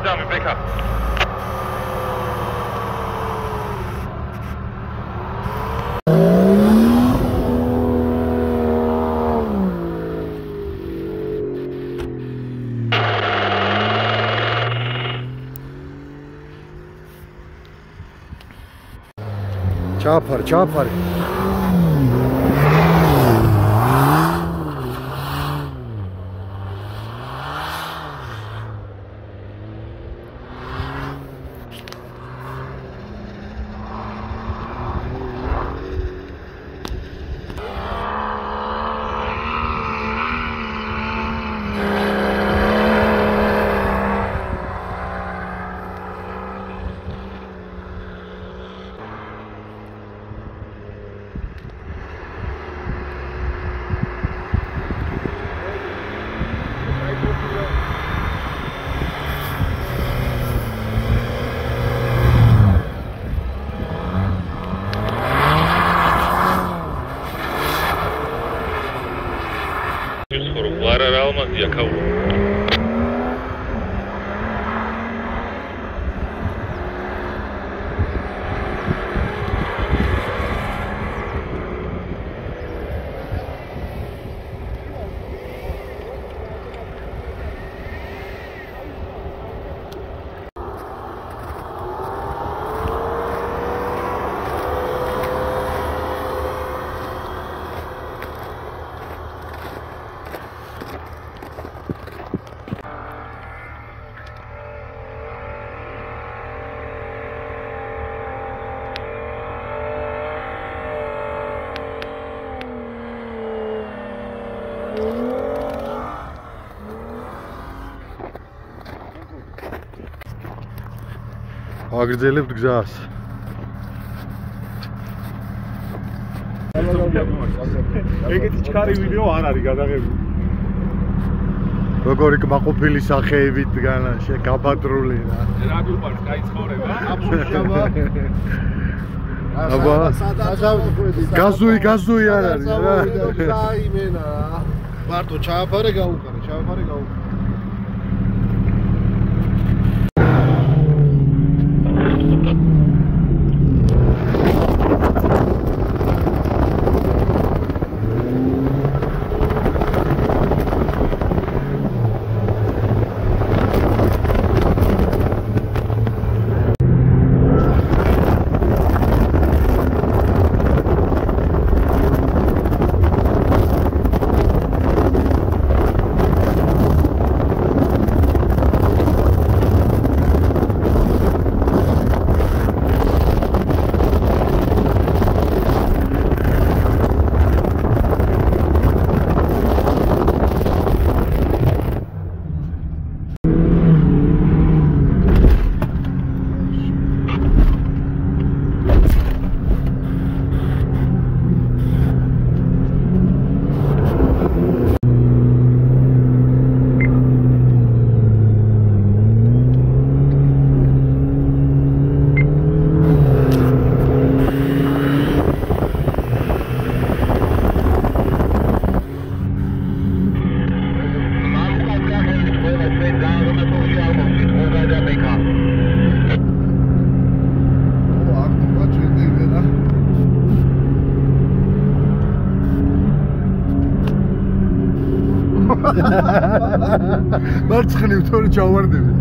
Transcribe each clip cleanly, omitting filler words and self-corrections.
Dammi, backup. Chopper. Აგრძელებთ გზას. ეგეთი ჩქარი ვიდეო არ არის გადაღებული. როგორი კმაყოფილი სახეებით დგანა შეგაბადრული რა. რა გიყვარს, კაი ცხოვრება? აბა, გაზუი არ არის რა. საიმენა რა. მარტო ჩააფარე გაუყარე. მარცხნივ თორე ჩავარდებით.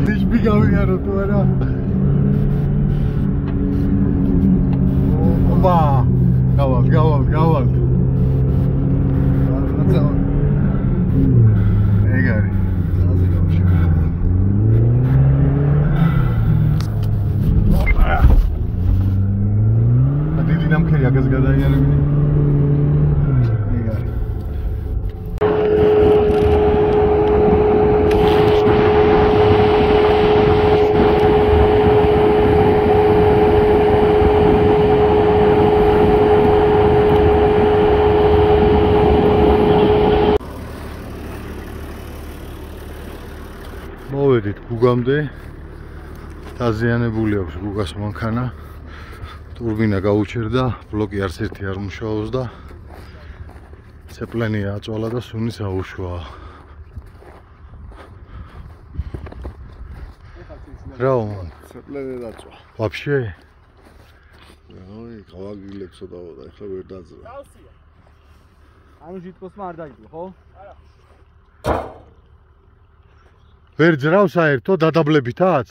დიჟბი გავიარო თუ არა? ოპა! გავალ. ეგ არის. ზაზე გავშევიდე. დიდი ნამქერი აგას გადაიარებინე. მოვედით გუგამდე. დაზიანებული აქვს გუგას მანქანა. ტურბინა გაუჩერდა, ბლოკი არც ერთი არ მუშაობს და ცეპლენი აწვალა და სუნიც აუშვა. რა ცეპლენე დაწვა. ვაფშე აი, გავაგილებ ცოტაო და ეხლა ვერ დაძრა. დავსია. ანუ ჟიტკოსმა არ დაიწყო, ხო? ვერ ძრავს საერთოდ დადაბლებითაც?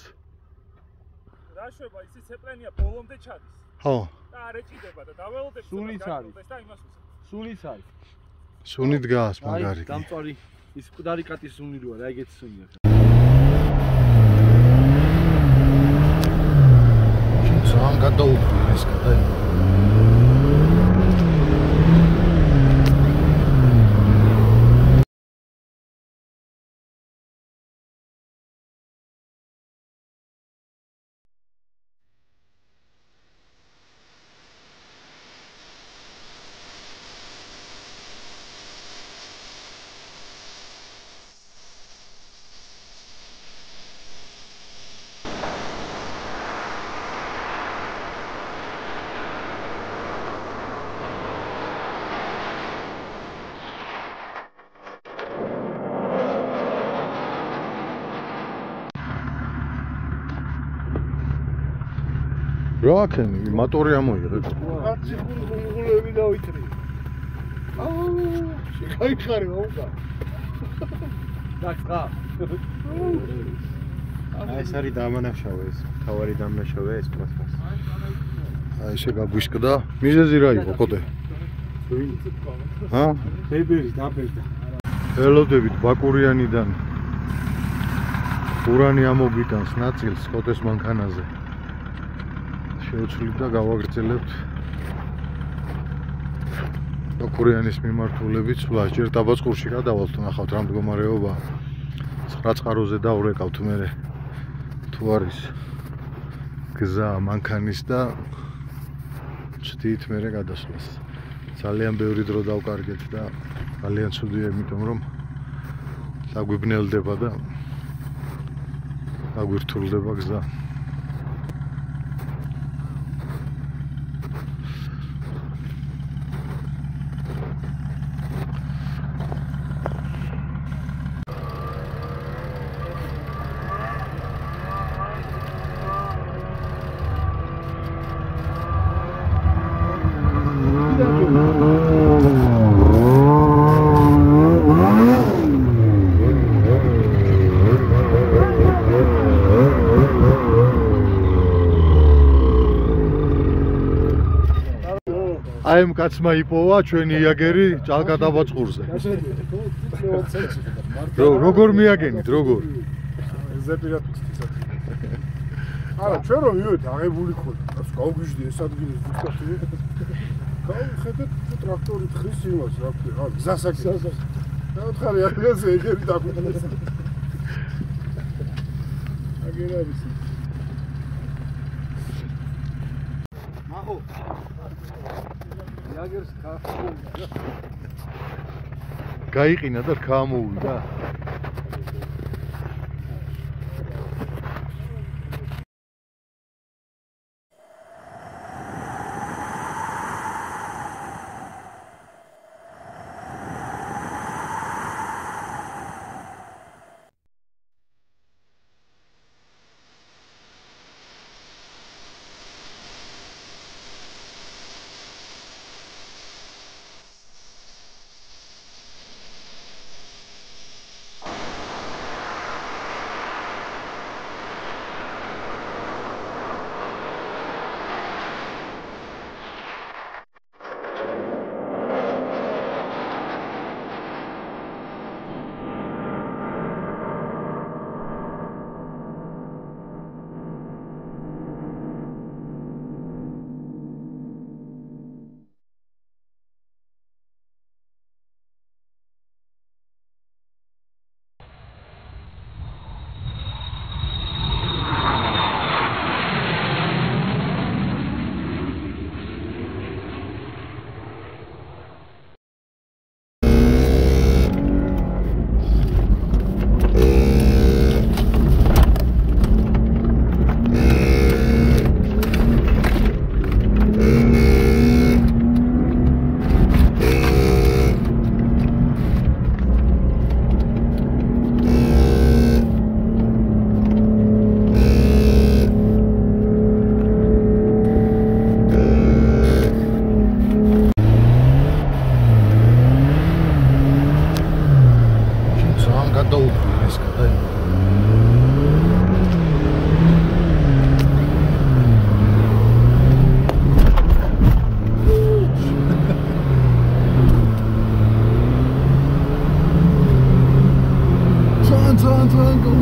რა შვება, ისი ცეპლენია ბოლომდე ჩადის. ხო. და არ ეჭიდება და დაველოდებს სულიც არის. და იმას უსწრებს. სულიც არის. სუნი დგას მაგარი. აი, დამწვარი ის მკვდარი კატის სუნი როა, რა ეგეთი სუნია. სამ გადაუხვი ეს კაი. რა აქენი მოტორი ამოიღეთ. კაცი გულები დავითრი. აუ, შეგაიხარე მოუკა. დაგხა. აი ეს არის დამანაშავე ეს, თავარი დამნაშავე ეს პროცესი. აი ესე გაგვიშკდა. მიზეზი რა იყო კოდე? ჰა? ბებერი დაბერდა. ელოდებით ბაკურიანიდან ურანი ამოგიტანს ნაწილს კოდეს მანქანაზე. შეუცვლით და გავაგრძელებთ ბაკურიანის მიმართულებით სულ ჯერ დაბაწყურში გადავალთ, ნახავთ რა მდგომარეობა. 9 წყაროზე დავრეკავთ მე თუ არის გზა მანქანის და ჩდით მე გადასვლას. ძალიან ბევრი დრო დავკარგეთ და ძალიან ცუდია, იმიტომ რომ დაგვიბნელდება და დაგვირთულდება გზა. აი ამ კაცმა იპოვა ჩვენი იაგერი ჭალკადაბაწყურზე. როგორ მიაგენით, როგორ? ზეპირად ვწთისად. არა, ჩვენ რომ მივედი აღებული ხოთ. რაც გავგვიჟდი ეს ადგილი ვიწკაფი. გავხედეთ ტრაქტორით ხრის იმას, რა ქვია, რა გზასაკი. დავთხარი აგერზე ეგერი დაგვიწყდეს. აგერების. მახო. იაგერს ხახო. გაიყინა და რქა ამოვიდა. ეს გადაიღო. Ძალიან go.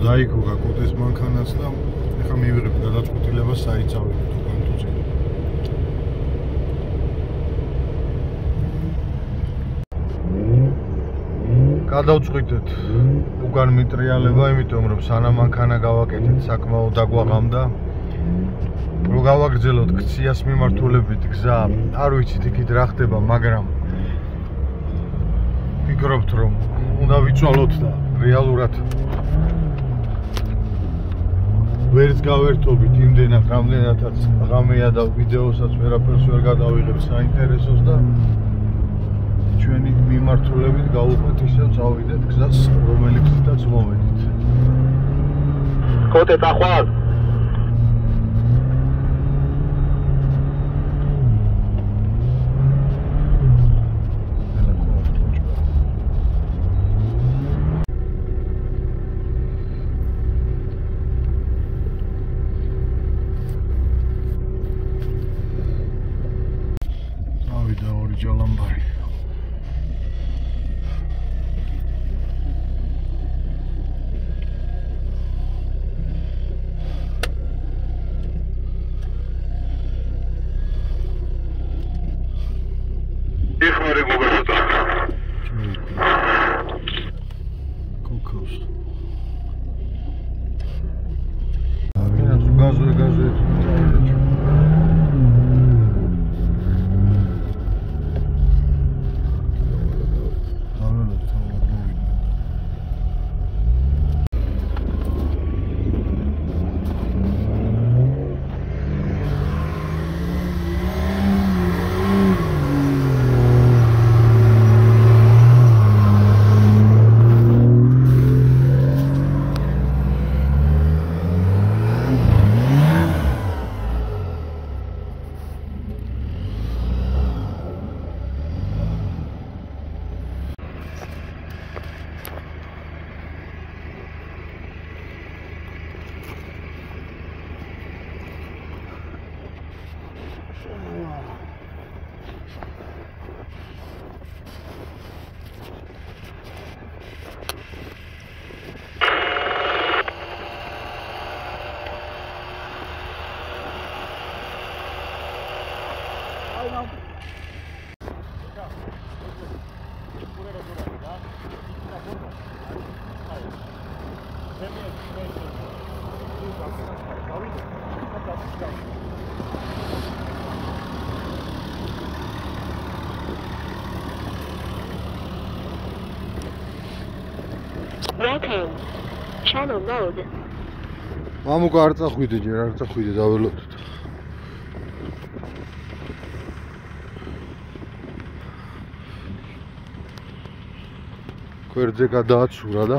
დაიგო გაკოდეს მანქანას და ეხლა მივიღებ გადაწყვეტილებას საიცავი თუ განთუძე. გადავწყვიტეთ უკან მიტრიალება, იმიტომ რომ სანამ მანქანა გავაკეთეთ საკმაოდ დაგვაღამდა. რო გავაგრძელოთ ქციას მიმართულებით გზა, არ ვიცით იქით რა ხდება, მაგრამ ვფიქრობთ რომ უნდა ვიცვალოთ და რეალურად ვერც გავერთობით იმდენად, რამდენადაც ღამეა და ვიდეოსაც ვერაფერს ვერ გადავიღებ საინტერესოს და ჩვენი მიმართულებით გავუკვეთისებ წავიდეთ გზას, რომელიცაც მოვედით. კოტე წახვარ. ჯალამბარი. ეხმარე გოგოთა. კოკოს. ანა გაზო. Welcome. Channel mode. მამუკა არ წახვიდე ჯერ, არ წახვიდე, დაველოდოთ. გვერდზე გადააცურა და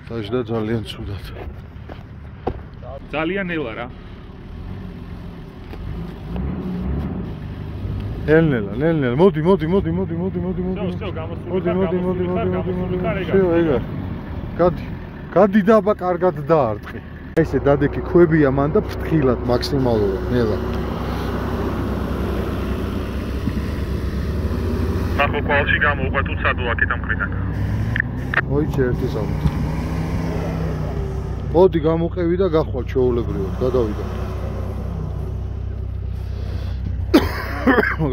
დაждდა ძალიან ცუდად. ძალიან ნელა რა. ნელ-ნელა, მოდი. всё, გამოსული. გადი და აბა კარგად დაარტყი. ესე დადექი ქვებია მან და ფრთხილად მაქსიმალურად, ნელა. ახლა კვალში გამოვყვეთ უცადო აქეთან მხრიდან. მოიჭე ერთი ზამთი. მოდი გამოყევი და გახვალ ჩვეულებრივად, გადავიდა.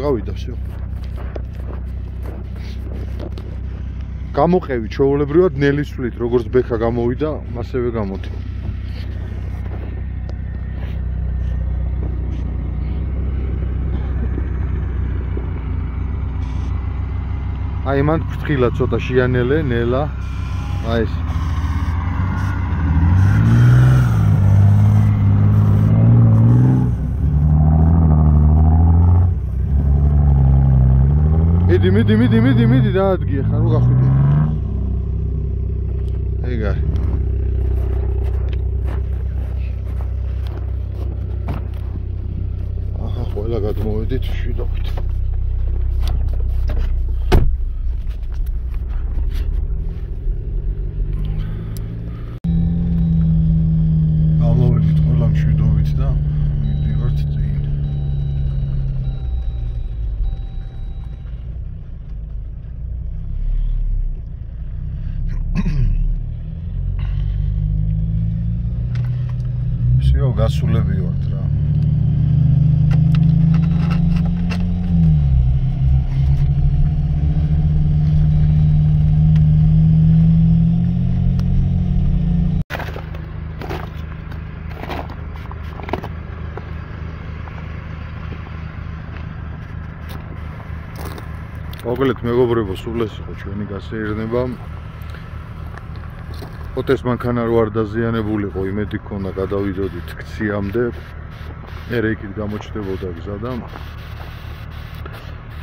გავიდა всё. გამოყევი ჩვეულებრივად ნელისვლით, როგორც ბექა გამოვიდა, მასევე გამოდი. აი მან ფრთხილად ცოტა შეანელე, ნელა. აი ეს. მიდი დაადგი ახლა რო გახვიდე. ეგ არის. გადმოვედით მშვიდობით. გამოვედით ყველა მშვიდობით და მივდივართ წინ. всё, გასულები ვართ რა. მოგლეთ მეგობრებო, სულ ეს იყო ჩვენი გასეირნება. ოტეს მანქანა რო არ დაზიანებულიყო, იმედი ქონდა გადავიდოდით ქციამდე. მერე იქით გამოჩნდებოდა გზა და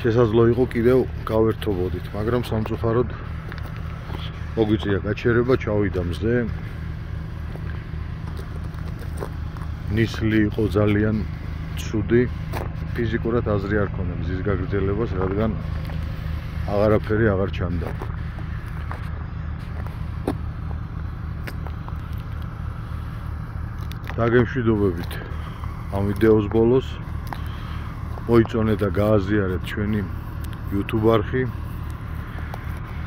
შესაძლო იყო კიდევ გავერთობოდით, მაგრამ სამწუხაროდ მოგვიწია გაჩერება, ჩავიდა მზე. ნისლი იყო ძალიან ცუდი, ფიზიკურად აზრი არ ქონდა მზის გაგრძელებას, რადგან აღარაფერი აღარ ჩანდა. დაგემშვიდობებით ამ ვიდეოს ბოლოს. მოიწონეთ და გააზიარეთ ჩვენი YouTube არხი.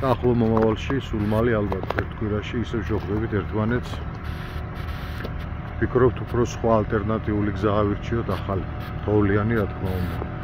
და ახლო მომავალში სულ მალე ალბათ ერთ კვირაში ისევ შევხვდებით ერთმანეთს. ვფიქრობთ უფრო სხვა ალტერნატიული გზა ავირჩიოთ ახალი, თოვლიანი რა თქმა უნდა.